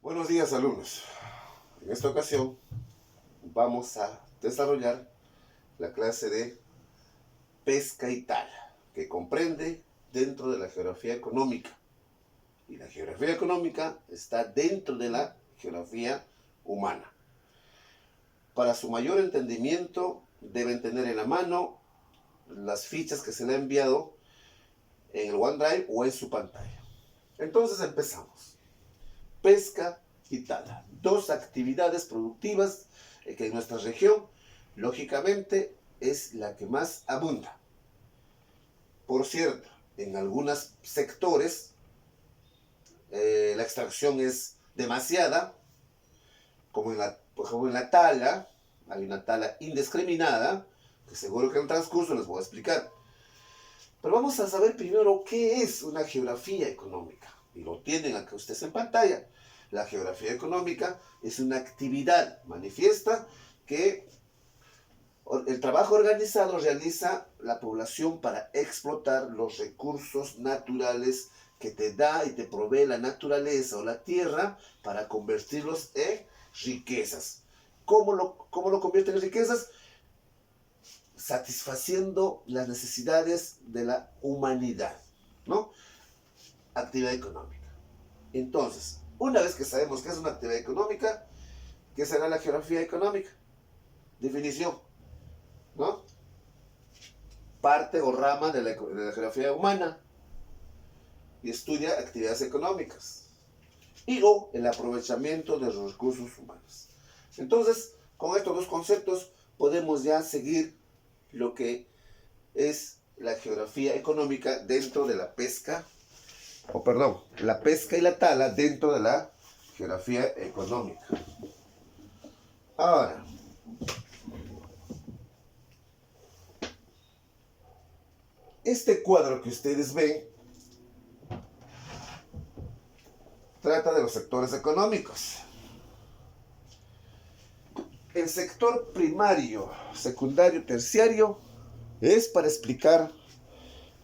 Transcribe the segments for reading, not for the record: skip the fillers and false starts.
Buenos días, alumnos. En esta ocasión vamos a desarrollar la clase de pesca y tala, que comprende dentro de la geografía económica. Y la geografía económica está dentro de la geografía humana. Para su mayor entendimiento deben tener en la mano las fichas que se le ha enviado en el OneDrive o en su pantalla. Entonces empezamos. Pesca y tala, dos actividades productivas que en nuestra región, lógicamente, es la que más abunda. Por cierto, en algunos sectores la extracción es demasiada, como por ejemplo en la tala, hay una tala indiscriminada, que seguro que en el transcurso les voy a explicar. Pero vamos a saber primero qué es una geografía económica. Y lo tienen acá ustedes en pantalla. La geografía económica es una actividad manifiesta que el trabajo organizado realiza la población para explotar los recursos naturales que te da y te provee la naturaleza o la tierra para convertirlos en riquezas. ¿Cómo lo convierten en riquezas? Satisfaciendo las necesidades de la humanidad, ¿no? Actividad económica. Entonces, una vez que sabemos qué es una actividad económica, ¿qué será la geografía económica? Definición, ¿no? Parte o rama de la geografía humana y estudia actividades económicas y o el aprovechamiento de los recursos humanos. Entonces, con estos dos conceptos podemos ya seguir lo que es la geografía económica dentro de la pesca, la pesca y la tala dentro de la geografía económica. Ahora, este cuadro que ustedes ven trata de los sectores económicos. El sector primario, secundario, terciario es para explicar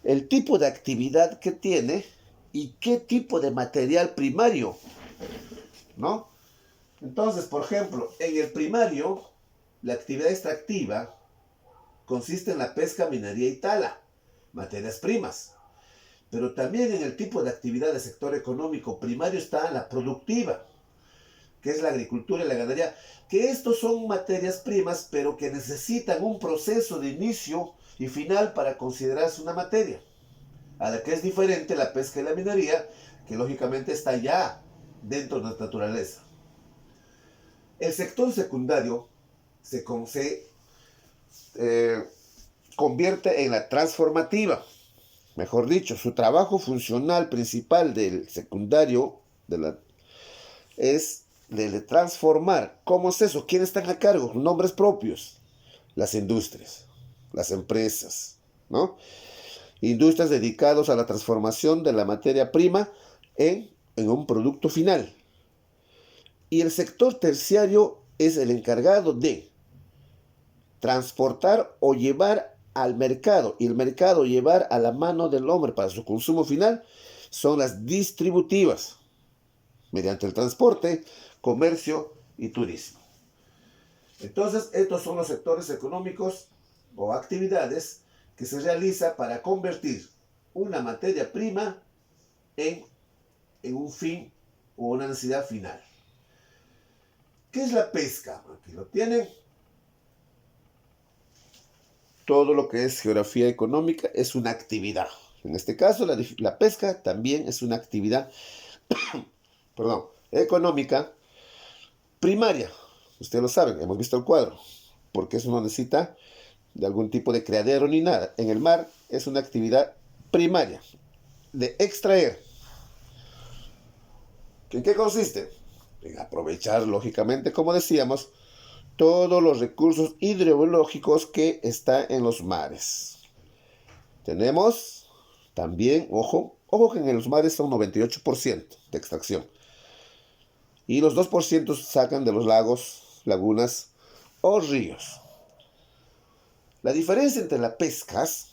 el tipo de actividad que tiene y qué tipo de material primario, ¿no? Entonces, por ejemplo, en el primario, la actividad extractiva consiste en la pesca, minería y tala, materias primas. Pero también en el tipo de actividad del sector económico primario está la productiva, que es la agricultura y la ganadería, que estos son materias primas, pero que necesitan un proceso de inicio y final para considerarse una materia. A la que es diferente la pesca y la minería, que lógicamente está ya dentro de la naturaleza. El sector secundario se convierte en la transformativa. Mejor dicho, su trabajo funcional principal del secundario es de transformar. ¿Cómo es eso? ¿Quiénes están a cargo? Nombres propios. Las industrias, las empresas, ¿no? Industrias dedicadas a la transformación de la materia prima en un producto final. Y el sector terciario es el encargado de transportar o llevar al mercado, y el mercado llevar a la mano del hombre para su consumo final, son las distributivas, mediante el transporte, comercio y turismo. Entonces, estos son los sectores económicos o actividades que se realiza para convertir una materia prima en un fin o una necesidad final. ¿Qué es la pesca? Aquí lo tienen. Todo lo que es geografía económica es una actividad. En este caso, la pesca también es una actividad económica primaria. Ustedes lo saben, hemos visto el cuadro, porque eso no necesita de algún tipo de criadero ni nada. En el mar es una actividad primaria, de extraer. ¿En qué consiste? En aprovechar, lógicamente, como decíamos, todos los recursos hidrobiológicos que están en los mares. Tenemos también, ojo que en los mares son 98% de extracción. Y los 2% sacan de los lagos, lagunas o ríos. La diferencia entre las pescas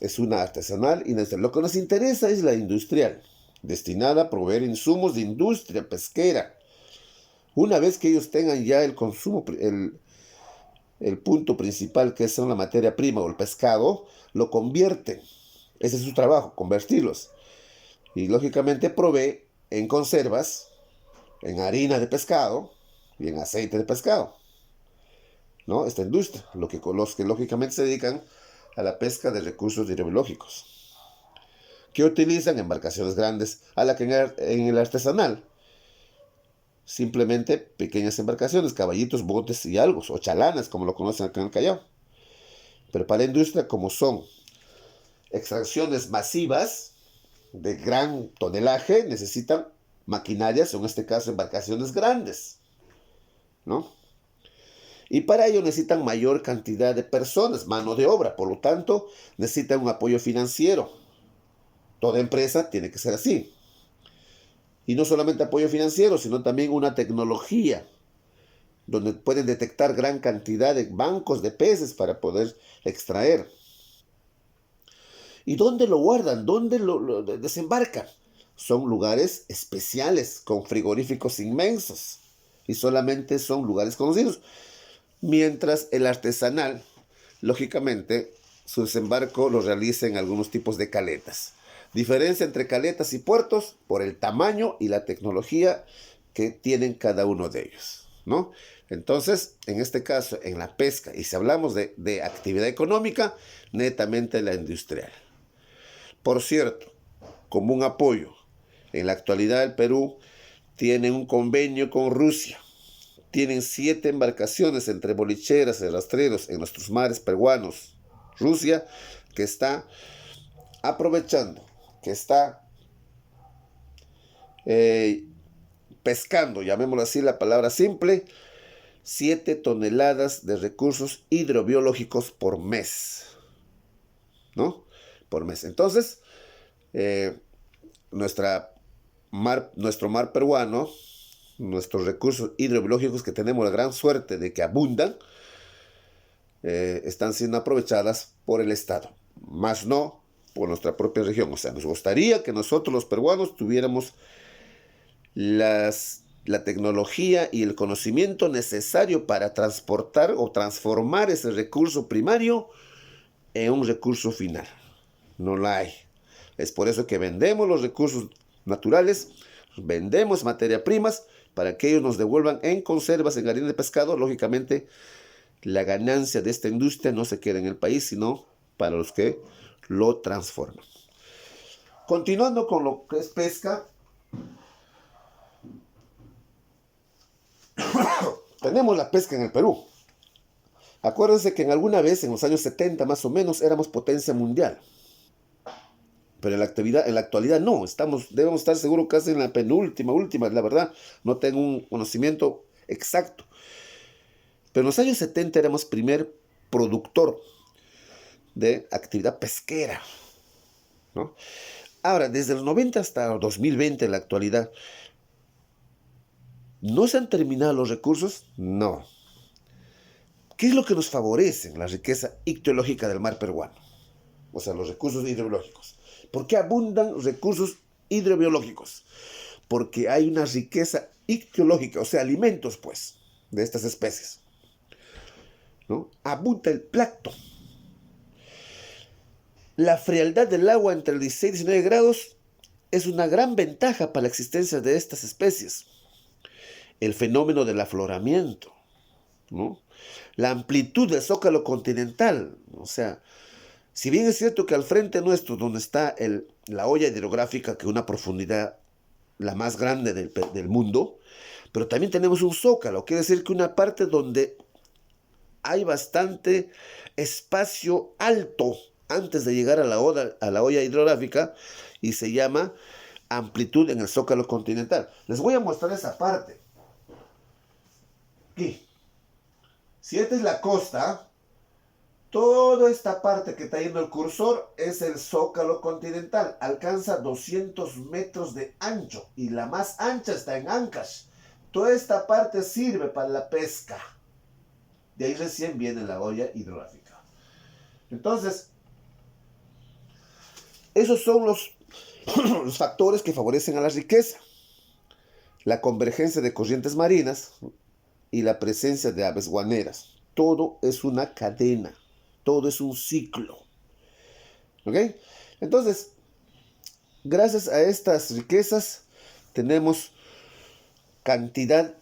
es una artesanal y lo que nos interesa es la industrial, destinada a proveer insumos de industria pesquera, Una vez que ellos tengan ya el consumo, el punto principal, que es la materia prima o el pescado, lo convierten. Ese es su trabajo, convertirlos. Y lógicamente provee en conservas, en harina de pescado y en aceite de pescado, ¿no? Esta industria, los que lógicamente se dedican a la pesca de recursos hidrobiológicos, que utilizan embarcaciones grandes, a la que en el artesanal, simplemente pequeñas embarcaciones, caballitos, botes y algos, o chalanas, como lo conocen acá en el Callao. Pero para la industria, como son extracciones masivas de gran tonelaje, necesitan maquinarias, o en este caso embarcaciones grandes, ¿no? Y para ello necesitan mayor cantidad de personas, mano de obra, por lo tanto necesitan un apoyo financiero. Toda empresa tiene que ser así. Y no solamente apoyo financiero, sino también una tecnología donde pueden detectar gran cantidad de bancos de peces para poder extraer. ¿Y dónde lo guardan? ¿Dónde lo desembarcan? Son lugares especiales, con frigoríficos inmensos. Y solamente son lugares conocidos. Mientras el artesanal, lógicamente, su desembarco lo realiza en algunos tipos de caletas. Diferencia entre caletas y puertos por el tamaño y la tecnología que tienen cada uno de ellos, ¿no? Entonces, en este caso, en la pesca, y si hablamos de actividad económica, netamente la industrial. Por cierto, como un apoyo, en la actualidad el Perú tiene un convenio con Rusia. Tienen 7 embarcaciones entre bolicheras y rastreros en nuestros mares peruanos. Rusia, que está aprovechando, que está eh, pescando, llamémoslo así, la palabra simple, 7 toneladas de recursos hidrobiológicos por mes, ¿no? Por mes. Entonces, eh, nuestro mar peruano, nuestros recursos hidrobiológicos, que tenemos la gran suerte de que abundan, están siendo aprovechadas por el Estado, más no por nuestra propia región. O sea, nos gustaría que nosotros los peruanos tuviéramos la tecnología y el conocimiento necesario para transportar o transformar ese recurso primario en un recurso final. No la hay. Es por eso que vendemos los recursos naturales, vendemos materias primas para que ellos nos devuelvan en conservas, en harina de pescado. Lógicamente, la ganancia de esta industria no se queda en el país, sino para los que lo transforman. Continuando con lo que es pesca, tenemos la pesca en el Perú. Acuérdense que en alguna vez, en los años 70 más o menos, éramos potencia mundial. Pero en la actualidad no, debemos estar seguros casi en la última, la verdad, no tengo un conocimiento exacto. Pero en los años 70 éramos primer productor de actividad pesquera, ¿no? Ahora, desde los 90 hasta 2020, en la actualidad, ¿no se han terminado los recursos? No. ¿Qué es lo que nos favorece? La riqueza ictiológica del mar peruano. O sea, los recursos hidrobiológicos. ¿Por qué abundan recursos hidrobiológicos? Porque hay una riqueza ictiológica, o sea, alimentos, pues, de estas especies, ¿no? Abunda el plancton. La frialdad del agua entre 16 y 19 grados es una gran ventaja para la existencia de estas especies. El fenómeno del afloramiento, ¿no? La amplitud del zócalo continental, o sea, si bien es cierto que al frente nuestro, donde está la olla hidrográfica, que es una profundidad la más grande del mundo, pero también tenemos un zócalo, quiere decir que una parte donde hay bastante espacio alto antes de llegar a la olla hidrográfica, y se llama amplitud en el zócalo continental. Les voy a mostrar esa parte. Aquí. Si esta es la costa, toda esta parte que está yendo el cursor es el zócalo continental. Alcanza 200 metros de ancho y la más ancha está en Ancash. Toda esta parte sirve para la pesca. De ahí recién viene la olla hidrográfica. Entonces, esos son los factores que favorecen a la riqueza. la convergencia de corrientes marinas y la presencia de aves guaneras. Todo es una cadena, todo es un ciclo. ¿Ok? Entonces, gracias a estas riquezas, tenemos cantidad,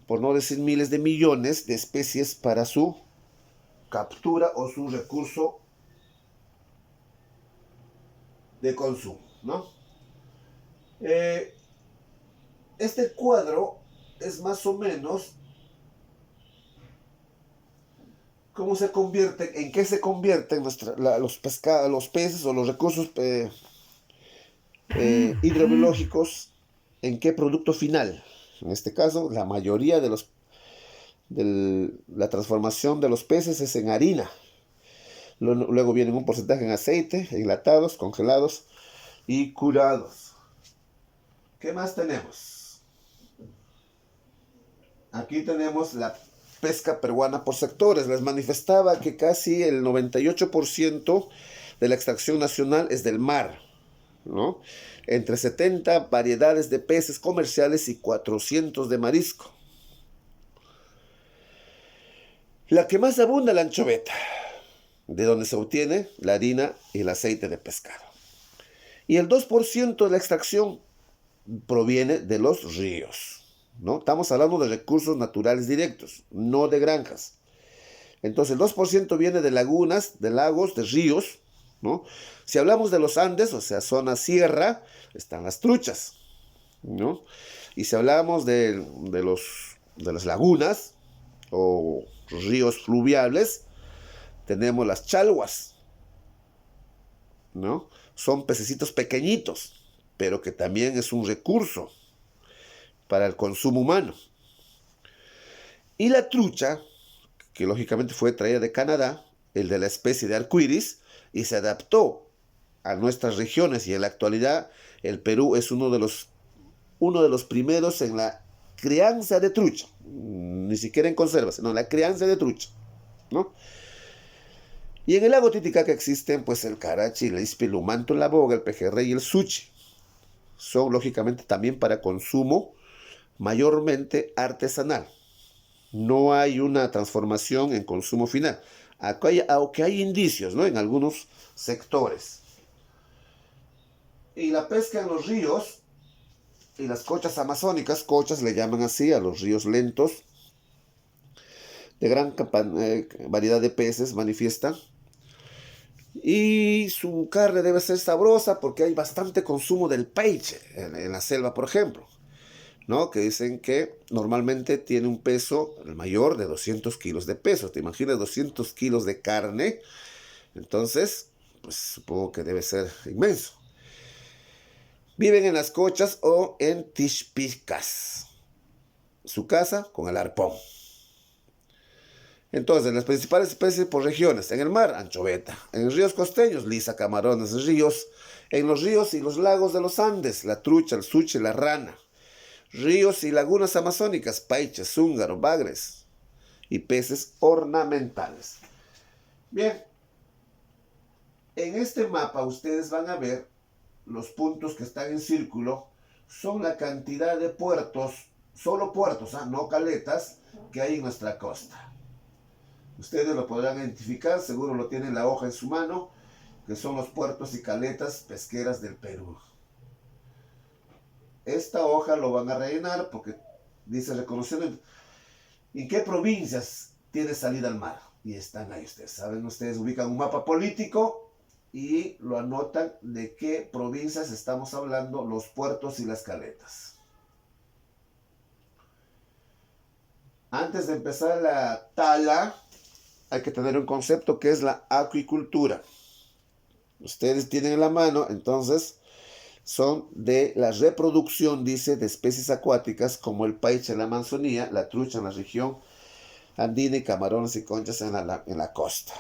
por no decir miles de millones de especies para su captura o su recurso de consumo, ¿no? Este cuadro es más o menos cómo se convierte, en qué se convierten los peces o los recursos hidrobiológicos, en qué producto final. En este caso, la mayoría de la transformación de los peces es en harina. Luego viene un porcentaje en aceite, enlatados, congelados y curados. ¿Qué más tenemos? Aquí tenemos la pesca peruana por sectores. Les manifestaba que casi el 98% de la extracción nacional es del mar, ¿no? Entre 70 variedades de peces comerciales y 400 de marisco. La que más abunda, la anchoveta, de donde se obtiene la harina y el aceite de pescado. Y el 2% de la extracción proviene de los ríos, ¿no? Estamos hablando de recursos naturales directos, no de granjas. Entonces el 2% viene de lagunas, de lagos, de ríos, ¿no? Si hablamos de los Andes, o sea, zona sierra, están las truchas, ¿no? Y si hablamos de las lagunas o ríos fluviales, tenemos las chalhuas, ¿no? Son pececitos pequeñitos, pero que también es un recurso para el consumo humano. Y la trucha, que lógicamente fue traída de Canadá, el de la especie de arcoíris, y se adaptó a nuestras regiones, y en la actualidad el Perú es uno de los primeros en la crianza de trucha, ni siquiera en conserva, sino en la crianza de trucha, ¿no? Y en el lago Titicaca existen pues el carachi, el ispi, el humanto, la boga, el pejerrey y el suchi. Son lógicamente también para consumo mayormente artesanal. No hay una transformación en consumo final, aunque hay indicios, ¿no?, en algunos sectores. Y la pesca en los ríos y las cochas amazónicas, cochas le llaman así a los ríos lentos, de gran variedad de peces manifiestan. Y su carne debe ser sabrosa porque hay bastante consumo del peixe en la selva, por ejemplo, ¿no? Que dicen que normalmente tiene un peso, el mayor, de 200 kilos de peso. ¿Te imaginas 200 kilos de carne? Entonces, pues supongo que debe ser inmenso. Viven en las cochas o en tixpicas. Su casa con el arpón. Entonces, las principales especies por regiones. En el mar, anchoveta. En ríos costeños, lisa, camarones, ríos. En los ríos y los lagos de los Andes, la trucha, el suche, la rana. Ríos y lagunas amazónicas, paiche, zúngaro, bagres. Y peces ornamentales. Bien, en este mapa ustedes van a ver los puntos que están en círculo. Son la cantidad de puertos, solo puertos, no caletas, que hay en nuestra costa. Ustedes lo podrán identificar, seguro lo tienen la hoja en su mano, que son los puertos y caletas pesqueras del Perú. Esta hoja lo van a rellenar porque dice reconociendo en qué provincias tiene salida al mar. Y están ahí ustedes. Saben, ustedes ubican un mapa político y lo anotan de qué provincias estamos hablando, los puertos y las caletas. Antes de empezar la tala, hay que tener un concepto que es la acuicultura. Ustedes tienen en la mano, entonces, son de la reproducción, dice, de especies acuáticas como el paiche en la Amazonía, la trucha en la región andina y camarones y conchas en la costa.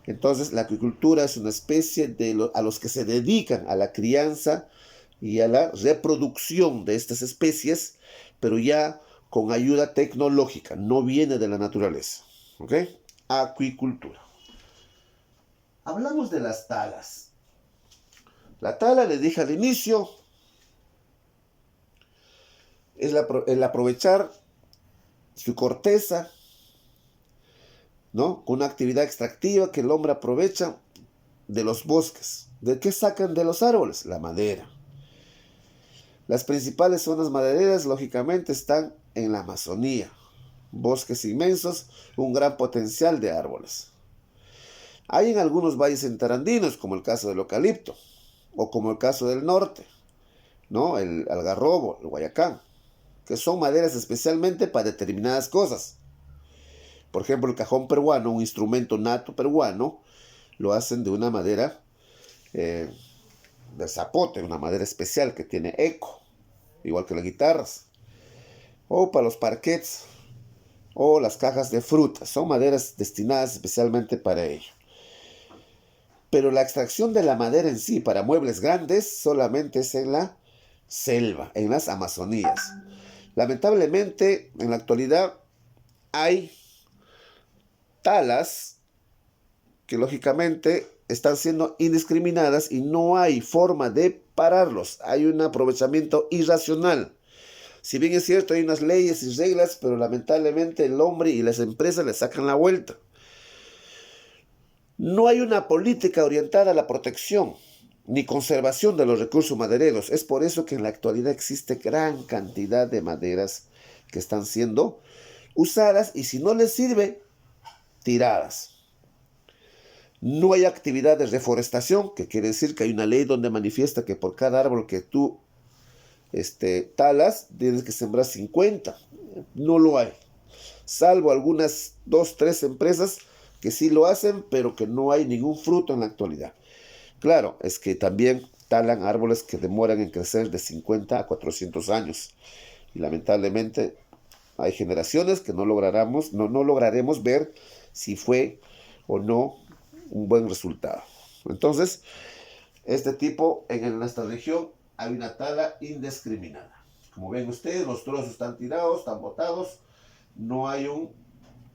Entonces, la acuicultura es una especie a los que se dedican a la crianza y a la reproducción de estas especies, pero ya con ayuda tecnológica, no viene de la naturaleza. ¿Ok? Acuicultura. Hablamos de las talas. La tala, les dije al inicio, es el aprovechar su corteza, ¿no? Con una actividad extractiva que el hombre aprovecha de los bosques. ¿De qué sacan de los árboles? La madera. Las principales zonas madereras, lógicamente, están en la Amazonía. Bosques inmensos, un gran potencial de árboles. Hay en algunos valles enterandinos, como el caso del eucalipto, o como el caso del norte, ¿no? El algarrobo, el guayacán, que son maderas especialmente para determinadas cosas. Por ejemplo, el cajón peruano, un instrumento nato peruano, lo hacen de una madera de zapote, una madera especial que tiene eco, igual que las guitarras. O para los parquets o las cajas de frutas, son maderas destinadas especialmente para ello. Pero la extracción de la madera en sí para muebles grandes solamente es en la selva, en las Amazonías. Lamentablemente, en la actualidad hay talas que lógicamente están siendo indiscriminadas y no hay forma de pararlos. Hay un aprovechamiento irracional. Si bien es cierto, hay unas leyes y reglas, pero lamentablemente el hombre y las empresas le sacan la vuelta. No hay una política orientada a la protección ni conservación de los recursos madereros. Es por eso que en la actualidad existe gran cantidad de maderas que están siendo usadas y si no les sirve, tiradas. No hay actividad de reforestación, que quiere decir que hay una ley donde manifiesta que por cada árbol que tú talas, tienes que sembrar 50. No lo hay. Salvo algunas 2, 3 empresas que sí lo hacen, pero que no hay ningún fruto en la actualidad. Claro, es que también talan árboles que demoran en crecer de 50 a 400 años. Y lamentablemente hay generaciones que no lograremos ver si fue o no un buen resultado. Entonces, este tipo, en nuestra región, hay una tala indiscriminada. Como ven ustedes, los trozos están tirados, están botados, no hay un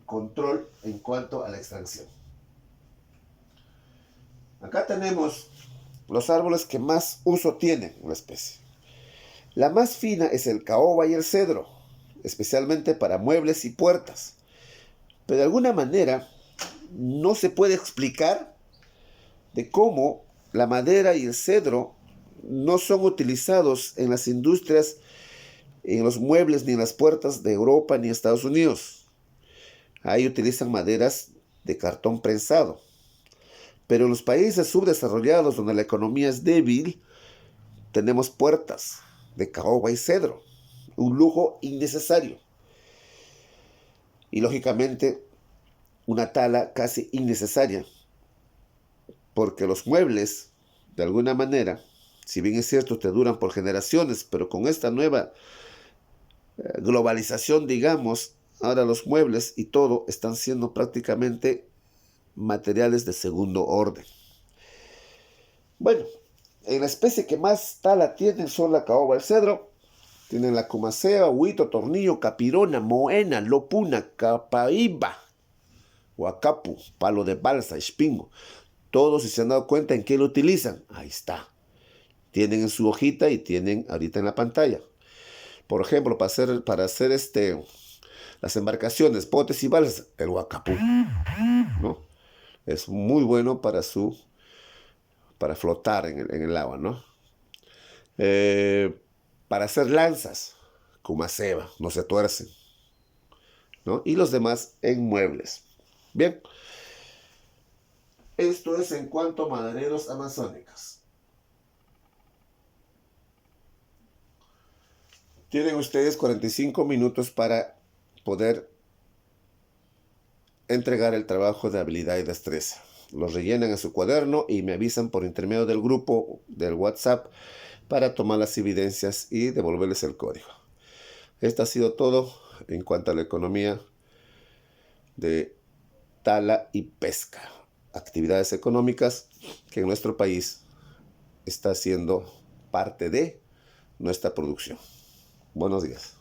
control en cuanto a la extracción. Acá tenemos los árboles que más uso tienen en la especie. La más fina es el caoba y el cedro, especialmente para muebles y puertas. Pero de alguna manera no se puede explicar de cómo la madera y el cedro no son utilizados en las industrias, en los muebles ni en las puertas de Europa ni Estados Unidos. Ahí utilizan maderas de cartón prensado. Pero en los países subdesarrollados donde la economía es débil, tenemos puertas de caoba y cedro. Un lujo innecesario. Y lógicamente una tala casi innecesaria. Porque los muebles, de alguna manera, si bien es cierto, te duran por generaciones, pero con esta nueva globalización, digamos, ahora los muebles y todo están siendo prácticamente materiales de segundo orden. Bueno, en la especie que más tala tienen son la caoba, el cedro. Tienen la cumacea, huito, tornillo, capirona, moena, lopuna, capaíba, huacapu, palo de balsa, espingo. Todos, si se han dado cuenta en qué lo utilizan, ahí está. Tienen en su hojita y tienen ahorita en la pantalla. Por ejemplo, para hacer las embarcaciones, botes y balsas, el huacapú, ¿no? Es muy bueno para flotar en el agua, ¿no? Para hacer lanzas, cumaceba, no se tuercen, ¿no? Y los demás en muebles. Bien, esto es en cuanto a madereros amazónicos. Tienen ustedes 45 minutos para poder entregar el trabajo de habilidad y destreza. Los rellenan en su cuaderno y me avisan por intermedio del grupo del WhatsApp para tomar las evidencias y devolverles el código. Esto ha sido todo en cuanto a la economía de tala y pesca. Actividades económicas que en nuestro país está siendo parte de nuestra producción. Buenos días.